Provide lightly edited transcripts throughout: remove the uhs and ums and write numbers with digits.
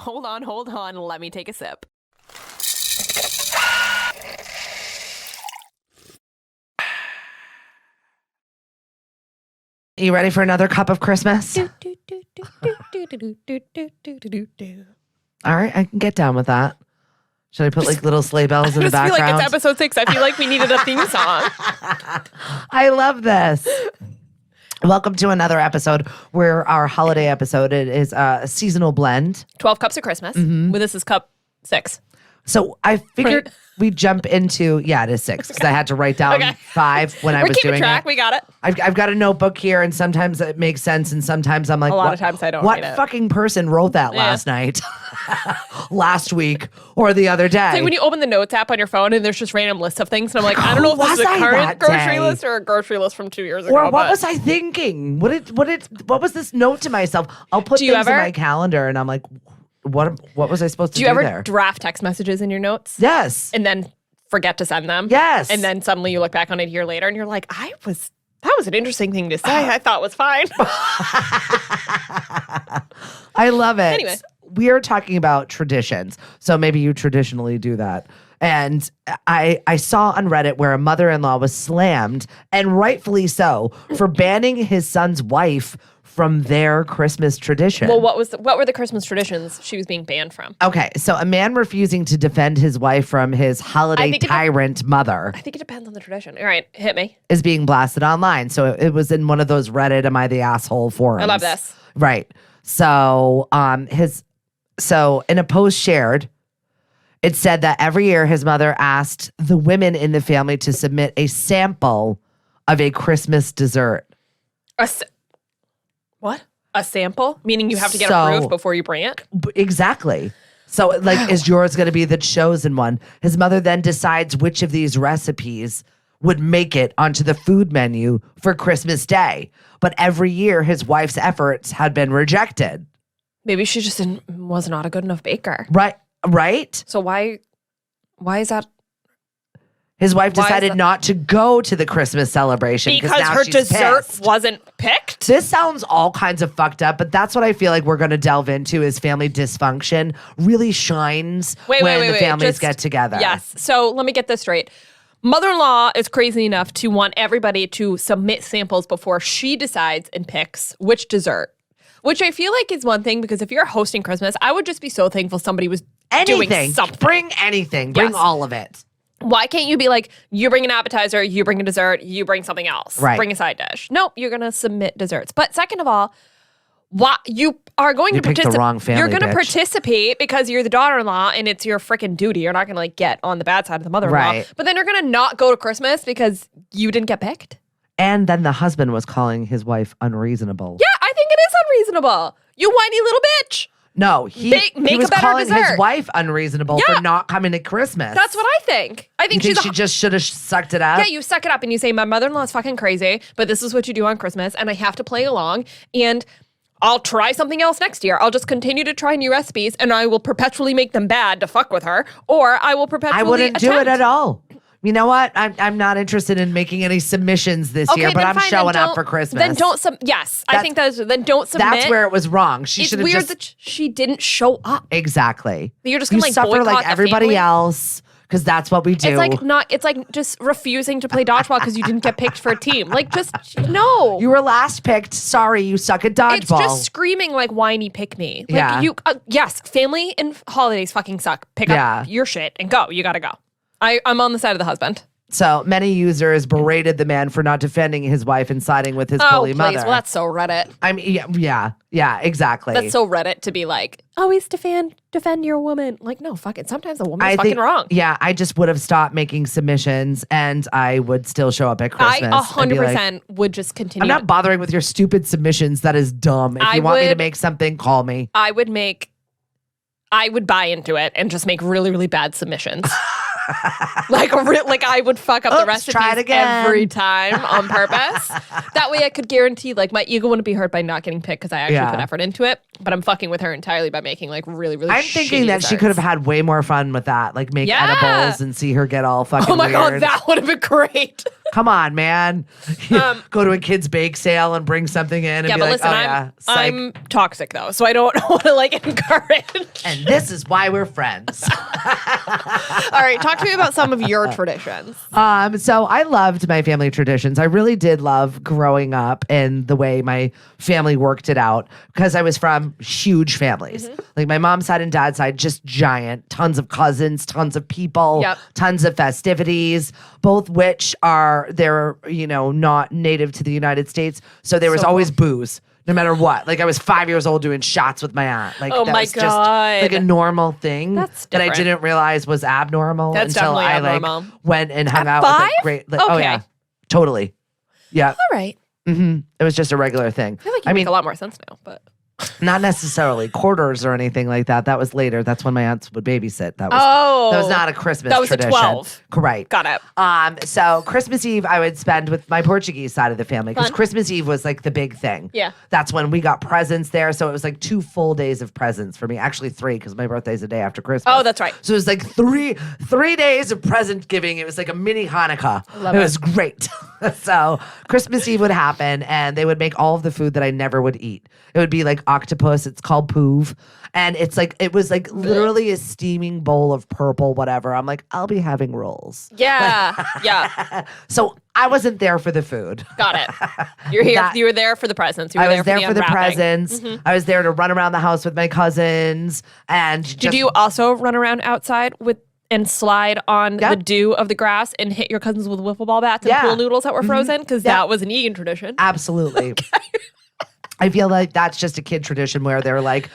Hold on. Let me take a sip. You ready for another cup of Christmas? All right, I can get down with that. Should I put like little sleigh bells in the background? I just feel like it's episode 6. I feel like we needed a theme song. I love this. Welcome to another episode where our holiday episode is a seasonal blend. 12 cups of Christmas. Mm-hmm. Well, this is cup 6. So I figured we'd jump into, it is 6 because I had to write down 5 when I was doing track. it. We got it. I've got a notebook here, and sometimes it makes sense, and sometimes I'm like, a lot of times I don't. What fucking person wrote that last night, last week, or the other day? It's like when you open the notes app on your phone and there's just random lists of things, and I'm like, I don't know if this is a current grocery list or a grocery list from 2 years ago. Or what was I thinking? What was this note to myself? I'll put things in my calendar, and I'm like, what was I supposed to do there? Do you ever draft text messages in your notes? Yes. And then forget to send them? Yes. And then suddenly you look back on it a year later and you're like, that was an interesting thing to say. I thought was fine. I love it. Anyway. We are talking about traditions. So maybe you traditionally do that. And I saw on Reddit where a mother-in-law was slammed, and rightfully so, for banning his son's wife from their Christmas tradition. Well, what were the Christmas traditions she was being banned from? Okay, so a man refusing to defend his wife from his holiday tyrant mother. I think it depends on the tradition. All right, hit me. Is being blasted online. So it was in one of those Reddit "Am I the Asshole" forums. I love this. Right. So in a post shared, it said that every year his mother asked the women in the family to submit a sample of a Christmas dessert. What? A sample? Meaning you have to get approved before you bring it? Exactly. So, is yours going to be the chosen one? His mother then decides which of these recipes would make it onto the food menu for Christmas Day. But every year, his wife's efforts had been rejected. Maybe she just was not a good enough baker. Right? So why is that? His wife decided not to go to the Christmas celebration because her dessert wasn't picked. This sounds all kinds of fucked up, but that's what I feel like we're going to delve into is family dysfunction really shines when the families get together. Yes. So let me get this straight. Mother-in-law is crazy enough to want everybody to submit samples before she decides and picks which dessert. Which I feel like is one thing, because if you're hosting Christmas, I would just be so thankful somebody was doing something. Bring anything. Bring all of it. Why can't you be like, you bring an appetizer, you bring a dessert, you bring something else. Right. Bring a side dish. Nope, you're going to submit desserts. But second of all, you are going to participate. The wrong family, you're going to participate because you're the daughter-in-law and it's your freaking duty. You're not going to get on the bad side of the mother-in-law. Right. But then you're going to not go to Christmas because you didn't get picked. And then the husband was calling his wife unreasonable. Yeah, I think it is unreasonable. You whiny little bitch. No, he was calling his wife unreasonable for not coming to Christmas. That's what I think. I think she just should have sucked it up. Yeah, you suck it up and you say, my mother-in-law is fucking crazy, but this is what you do on Christmas and I have to play along and I'll try something else next year. I'll just continue to try new recipes and I will perpetually make them bad to fuck with her, or I will perpetually I wouldn't do it at all. You know what? I'm not interested in making any submissions this year, but I'm showing up for Christmas. Then don't I think then don't submit. That's where it was wrong. It's weird that she didn't show up. Exactly. You're just going to suffer like everybody else because that's what we do. It's like just refusing to play dodgeball because you didn't get picked for a team. Like just no. You were last picked. Sorry, you suck at dodgeball. It's just screaming like whiny pick me. Like yes, family and holidays fucking suck. Pick up your shit and go. You got to go. I'm on the side of the husband. So many users berated the man for not defending his wife and siding with his bully mother. Well, that's so Reddit. I mean, yeah, exactly. That's so Reddit to be like, always defend your woman. Like, no, fuck it. Sometimes the woman's fucking wrong. Yeah, I just would have stopped making submissions and I would still show up at Christmas. I 100% would just continue. I'm not bothering with your stupid submissions. That is dumb. If you want me to make something, call me. I would buy into it and just make really, really bad submissions. like I would fuck up the recipes every time on purpose. That way I could guarantee like my ego wouldn't be hurt by not getting picked because I actually put effort into it. But I'm fucking with her entirely by making like really, really I'm thinking that she could have had way more fun with that. Like make edibles and see her get all fucking weird. Oh my God, that would have been great. Come on, man. Go to a kid's bake sale and bring something in and be but like, listen, oh, yeah. I'm toxic, though, so I don't want to, like, encourage. And this is why we're friends. All right, talk to me about some of your traditions. So I loved my family traditions. I really did love growing up and the way my family worked it out because I was from huge families. Like my mom's side and dad's side, just giant, tons of cousins, tons of people, tons of festivities, both which they're not native to the United States. So there was always booze. No matter what. Like I was 5 years old doing shots with my aunt. Like oh that my was God. just like a normal thing That's that I different. didn't realize was abnormal That's until I abnormal. like went and hung out five? with a great Okay. oh yeah. Totally. Yeah. All right. It was just a regular thing. I feel like you make a lot more sense now, but not necessarily quarters or anything like that. That was later. That's when my aunts would babysit. That was not a Christmas that was tradition. At 12. Correct. Got it. So Christmas Eve I would spend with my Portuguese side of the family because Fun. Christmas Eve was like the big thing. Yeah. That's when we got presents there. So it was like 2 full days of presents for me. Actually 3 because my birthday's the day after Christmas. Oh, that's right. So it was like three days of present giving. It was like a mini Hanukkah. Love it it. was great. So Christmas Eve would happen and they would make all of the food that I never would eat. It would be like octopus. It's called poove. And it was like literally a steaming bowl of purple, whatever. I'm like, I'll be having rolls. Yeah. Yeah. So I wasn't there for the food. Got it. You're here. You were there for the presents. You were I was there for the unwrapping. presents. I was there to run around the house with my cousins. And Did you also run around outside and slide on the dew of the grass and hit your cousins with wiffle ball bats and pool noodles that were frozen? Because that was an Egan tradition. Absolutely. I feel like that's just a kid tradition where they're like,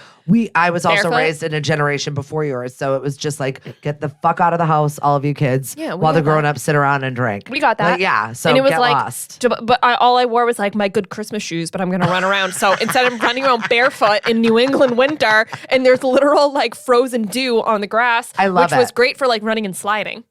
I was also raised in a generation before yours. So it was just like, get the fuck out of the house, all of you kids, while the grown-ups sit around and drink. We got that. Like, yeah, so and it was get like, lost. But all I wore was like my good Christmas shoes, but I'm going to run around. So instead of running around barefoot in New England winter, and there's literal like frozen dew on the grass, which was great for like running and sliding.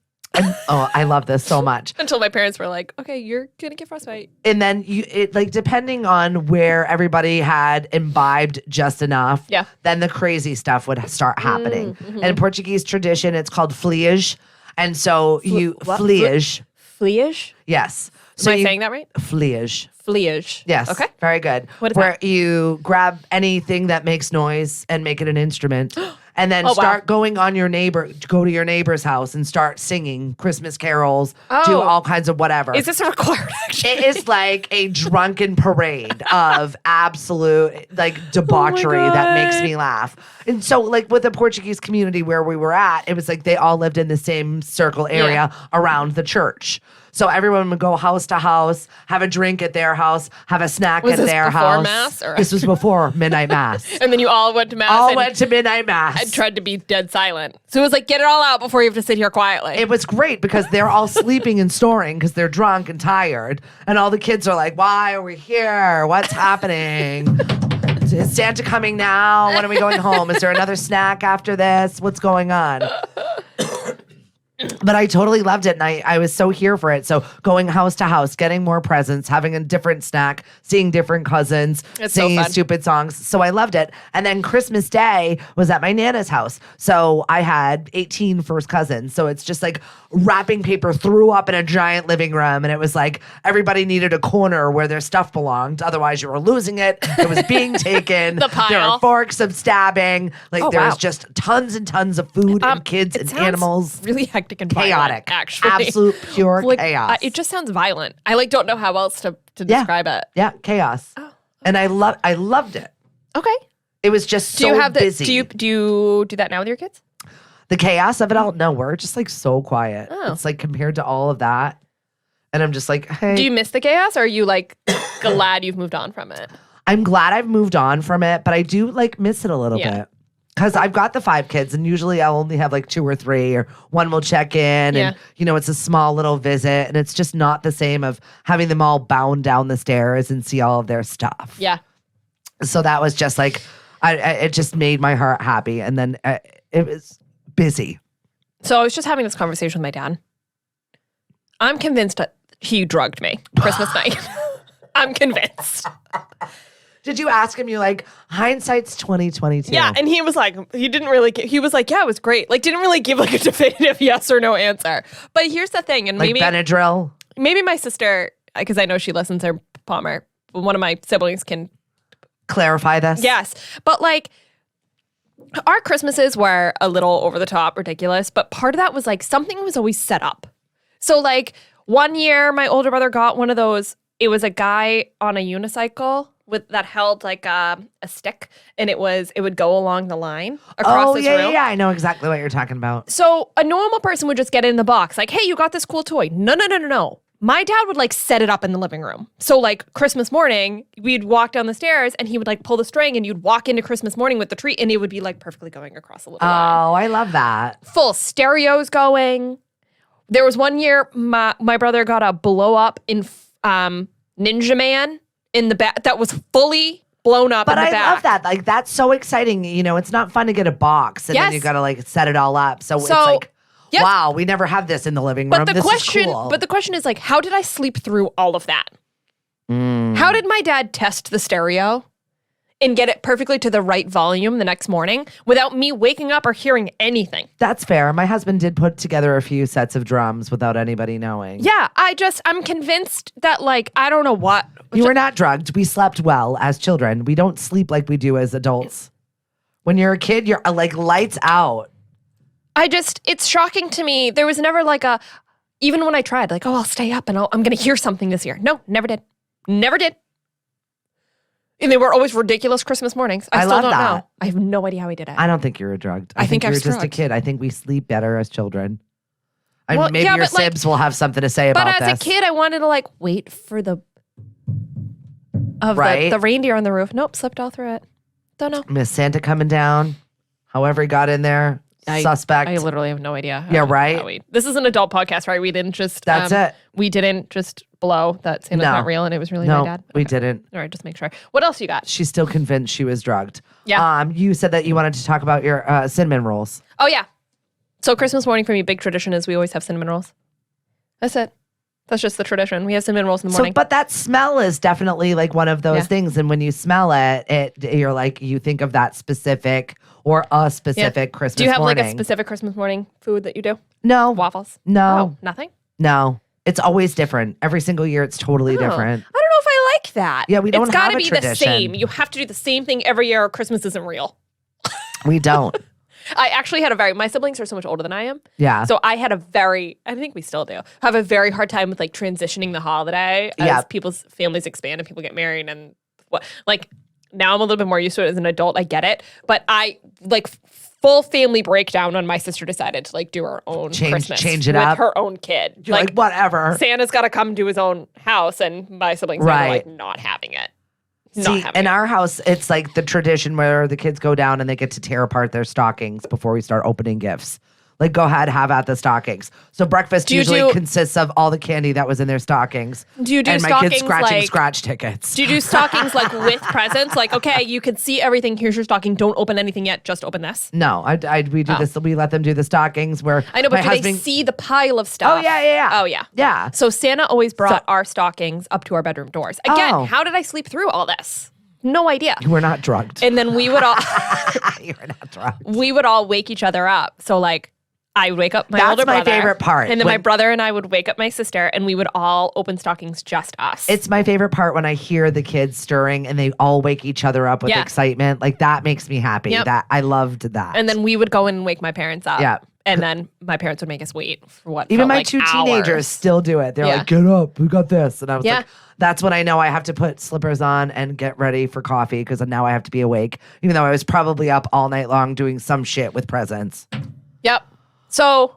I love this so much. Until my parents were like, okay, you're going to get frostbite. And then depending on where everybody had imbibed just enough, then the crazy stuff would start happening. And in Portuguese tradition, it's called fliege. And so fliege. Fliege? Yes. So am I saying that right? Fliege. Fliege. Yes. Okay. Very good. What is Where you grab anything that makes noise and make it an instrument. And then go to your neighbor's house and start singing Christmas carols, do all kinds of whatever. Is this a required action? It is like a drunken parade of absolute like debauchery that makes me laugh. And so like with the Portuguese community where we were at, it was like they all lived in the same circle area around the church. So everyone would go house to house, have a drink at their house, have a snack at their house. Mass, or? This was before midnight mass. And then you all went to mass. All went to midnight mass. I tried to be dead silent. So it was like, get it all out before you have to sit here quietly. It was great because they're all sleeping and snoring because they're drunk and tired. And all the kids are like, why are we here? What's happening? Is Santa coming now? When are we going home? Is there another snack after this? What's going on? But I totally loved it, and I was so here for it. So going house to house, getting more presents, having a different snack, seeing different cousins, singing stupid songs. So I loved it. And then Christmas Day was at my Nana's house. So I had 18 first cousins. So it's just like wrapping paper threw up in a giant living room. And it was like everybody needed a corner where their stuff belonged. Otherwise, you were losing it. It was being taken. The pile. There were forks of stabbing. Like there was just tons and tons of food and kids and animals. Really hectic and chaotic. violent, actually. Absolute pure chaos. It just sounds violent. I like don't know how else to describe it. Yeah, chaos. Oh, okay. And I loved it. Okay. It was just busy. Do you do that now with your kids? The chaos of it all? No, we're just like so quiet. Oh. It's like compared to all of that. And I'm just like, hey. Do you miss the chaos or are you like glad you've moved on from it? I'm glad I've moved on from it, but I do like miss it a little bit. Because I've got the 5 kids, and usually I'll only have like 2 or 3, or one will check in, and it's a small little visit, and it's just not the same of having them all bound down the stairs and see all of their stuff. Yeah. So that was just like, it just made my heart happy, and then it was busy. So I was just having this conversation with my dad. I'm convinced that he drugged me Christmas night. I'm convinced. Did you ask him? You're like, hindsight's 2022. Yeah, and he was like, he was like, yeah, it was great. Like, didn't really give like a definitive yes or no answer. But here's the thing, and like maybe Benadryl. Maybe my sister, because I know she listens, or Palmer, one of my siblings can clarify this. Yes. But like, our Christmases were a little over the top, ridiculous, but part of that was like something was always set up. So like one year, my older brother got one of those. It was a guy on a unicycle that held like a stick, and it would go along the line across this room. Yeah, I know exactly what you're talking about. So a normal person would just get in the box, like, hey, you got this cool toy. No. My dad would like set it up in the living room. So like Christmas morning, we'd walk down the stairs and he would like pull the string and you'd walk into Christmas morning with the tree and it would be like perfectly going across the little line. Oh, I love that. Full stereos going. There was one year my brother got a blow up in Ninja Man in the back that was fully blown up in the back. But I love that. Like that's so exciting. You know, it's not fun to get a box and then you got to like set it all up. So it's like, yes. Wow, we never have this in the living room. This is cool. But the question is like, how did I sleep through all of that? How did my dad test the stereo and get it perfectly to the right volume the next morning without me waking up or hearing anything? That's fair. My husband did put together a few sets of drums without anybody knowing. Yeah, I'm convinced that like, I don't know what. You were not drugged. We slept well as children. We don't sleep like we do as adults. When you're a kid, you're like lights out. It's shocking to me. There was never like even when I tried, like, oh, I'll stay up and I'm going to hear something this year. No, never did. Never did. And they were always ridiculous Christmas mornings. I still don't know. I have no idea how he did it. I don't think you were drugged. I think you were just a kid. I think we sleep better as children. Well, maybe your sibs will have something to say about this. But as a kid, I wanted to like wait for the reindeer on the roof. Nope, slipped all through it. Don't know. Miss Santa coming down. However he got in there. Suspect. I literally have no idea. Yeah, right? This is an adult podcast, right? We didn't just... That's it. We didn't just blow that Santa's not real and it was really my dad? We didn't. All right, just make sure. What else you got? She's still convinced she was drugged. Yeah. You said that you wanted to talk about your cinnamon rolls. Oh, yeah. So Christmas morning for me, big tradition is we always have cinnamon rolls. That's it. That's just the tradition. We have cinnamon rolls in the morning. But that smell is definitely like one of those things. And when you smell it, you're like, you think of that specific or a specific Christmas morning. Do you have like a specific Christmas morning food that you do? No. Waffles? No. Oh, nothing? No. It's always different. Every single year, it's totally different. I don't know if I like that. Yeah, we don't have a tradition. It's got to be the same. You have to do the same thing every year or Christmas isn't real. We don't. I actually had my siblings are so much older than I am. Yeah. So I think we still do, have a very hard time with like transitioning the holiday as people's families expand and people get married and now I'm a little bit more used to it as an adult. I get it. But I like full family breakdown when my sister decided to like do her own Christmas change it with up. her own kid. You're like whatever. Santa's got to come to his own house and my siblings are like not having it. See, in our house, it's like the tradition where the kids go down and they get to tear apart their stockings before we start opening gifts. Like, go ahead, have at the stockings. So breakfast usually consists of all the candy that was in their stockings. Do you do and stockings my kids scratching like, scratch tickets? Do you do stockings like with presents? Like, okay, you can see everything. Here's your stocking. Don't open anything yet. Just open this. No, we do this. We let them do the stockings where I know, but do they see the pile of stuff? Oh yeah. Oh yeah. Yeah. So Santa always brought our stockings up to our bedroom doors. Again, how did I sleep through all this? No idea. You were not drugged. And then we would all You were not drugged. We would all wake each other up. So like I would wake up my older brother. That's my favorite part. And then my brother and I would wake up my sister and we would all open stockings, just us. It's my favorite part when I hear the kids stirring and they all wake each other up with excitement. Like that makes me happy. Yep. That I loved that. And then we would go in and wake my parents up. Yeah. And then my parents would make us wait for what even my like two hours. Teenagers still do it. They're like, get up, we got this. And I was like, that's when I know I have to put slippers on and get ready for coffee because now I have to be awake, even though I was probably up all night long doing some shit with presents. Yep. So,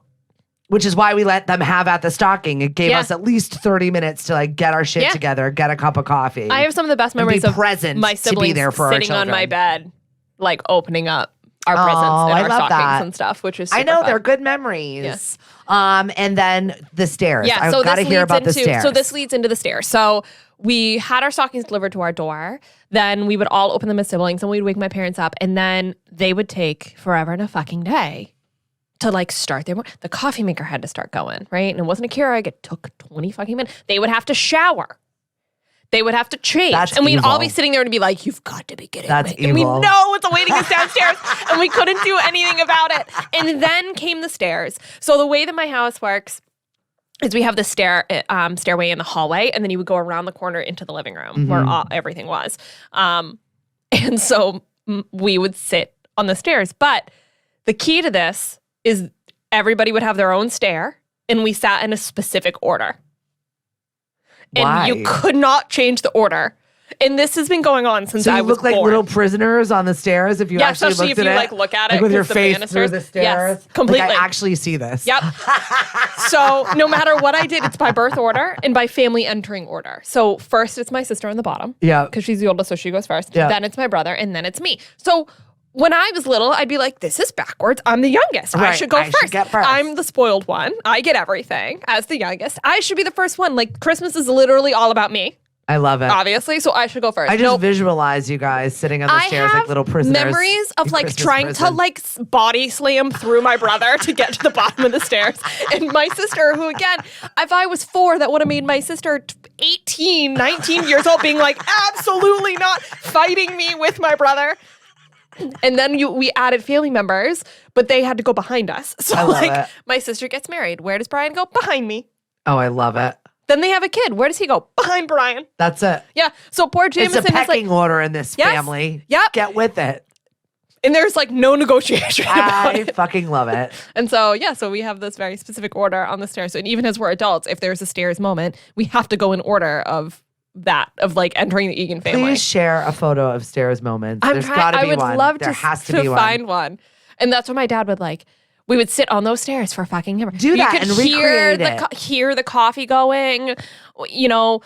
which is why we let them have at the stocking. It gave us at least 30 minutes to like get our shit together, get a cup of coffee. I have some of the best memories of present my siblings to be there for sitting on my bed, like opening up our presents and our stockings and stuff, which is super I know, fun. they're good memories. Yes. And then the stairs. Yeah, I've so got to hear about the stairs. So this leads into the stairs. So we had our stockings delivered to our door. Then we would all open them as siblings and we'd wake my parents up. And then they would take forever and a fucking day to like start their morning. The coffee maker had to start going, right? And it wasn't a Keurig. It took 20 fucking minutes. They would have to shower. They would have to change. And we'd all be sitting there and be like, you've got to be kidding me. Evil. And we know it's awaiting us downstairs and we couldn't do anything about it. And then came the stairs. So the way that my house works is we have the stairway in the hallway, and then you would go around the corner into the living room where everything was. And so we would sit on the stairs. But the key to this is everybody would have their own stair, and we sat in a specific order. Why? And you could not change the order. And this has been going on since I was born. So you look like little prisoners on the stairs if you actually looked at it? Especially if you look at it. Like with your face through the stairs? Yes, completely. Like I actually see this. Yep. So no matter what I did, it's by birth order and by family entering order. So first it's my sister on the bottom. Yeah. Because she's the oldest, so she goes first. Yeah. Then it's my brother, and then it's me. So when I was little, I'd be like, this is backwards. I'm the youngest. Right. I should go first. Get first. I'm the spoiled one. I get everything as the youngest. I should be the first one. Like, Christmas is literally all about me. I love it. Obviously, so I should go first. I just visualize you guys sitting on the stairs like little prisoners. Memories of like Christmas trying prison. to like body slam through my brother to get to the bottom of the stairs. And my sister, who again, if I was 4, that would have made my sister 18, 19 years old, being like, absolutely not, fighting me with my brother. And then we added family members, but they had to go behind us. So like my sister gets married. Where does Brian go? Behind me. Oh, I love it. Then they have a kid. Where does he go? Behind Brian. That's it. Yeah. So poor Jameson It's a pecking order in this family. Yep. Get with it. And there's like no negotiation about I it. fucking love it. And so, so we have this very specific order on the stairs. And even as we're adults, if there's a stairs moment, we have to go in order of that, of like entering the Egan family. Please share a photo of stairs moments. There's got to be one. I would love there has to be one. find one. And that's what my dad would like. We would sit on those stairs for fucking ever. Do that and recreate it. Hear the coffee going. You know,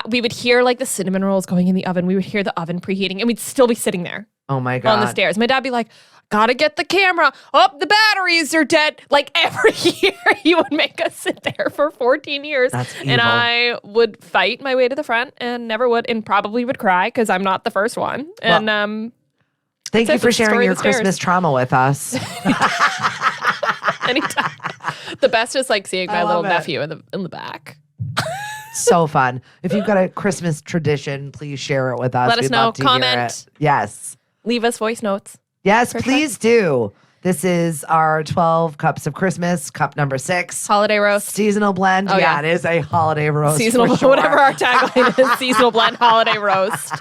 we would hear like the cinnamon rolls going in the oven. We would hear the oven preheating, and we'd still be sitting there. Oh my God. On the stairs. My dad'd be like, gotta get the camera. Oh, the batteries are dead. Like every year he would make us sit there for 14 years. That's evil. And I would fight my way to the front and never would, and probably would cry because I'm not the first one. And thank you for sharing your Christmas trauma with us. Anytime. The best is like seeing my little nephew in the back. So fun. If you've got a Christmas tradition, please share it with us. Let us know. Comment. Yes. Leave us voice notes. Yes, please do. This is our 12 Cups of Christmas, cup number 6. Holiday roast. Seasonal blend. Oh, yeah. It is a holiday roast. Seasonal, sure. whatever our tagline is, seasonal blend, holiday roast.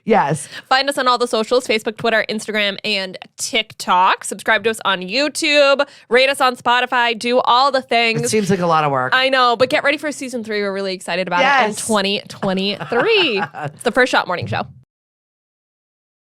Yes. Find us on all the socials, Facebook, Twitter, Instagram, and TikTok. Subscribe to us on YouTube. Rate us on Spotify. Do all the things. It seems like a lot of work. I know, but get ready for season 3. We're really excited about it in 2023. It's the First Shot Morning Show.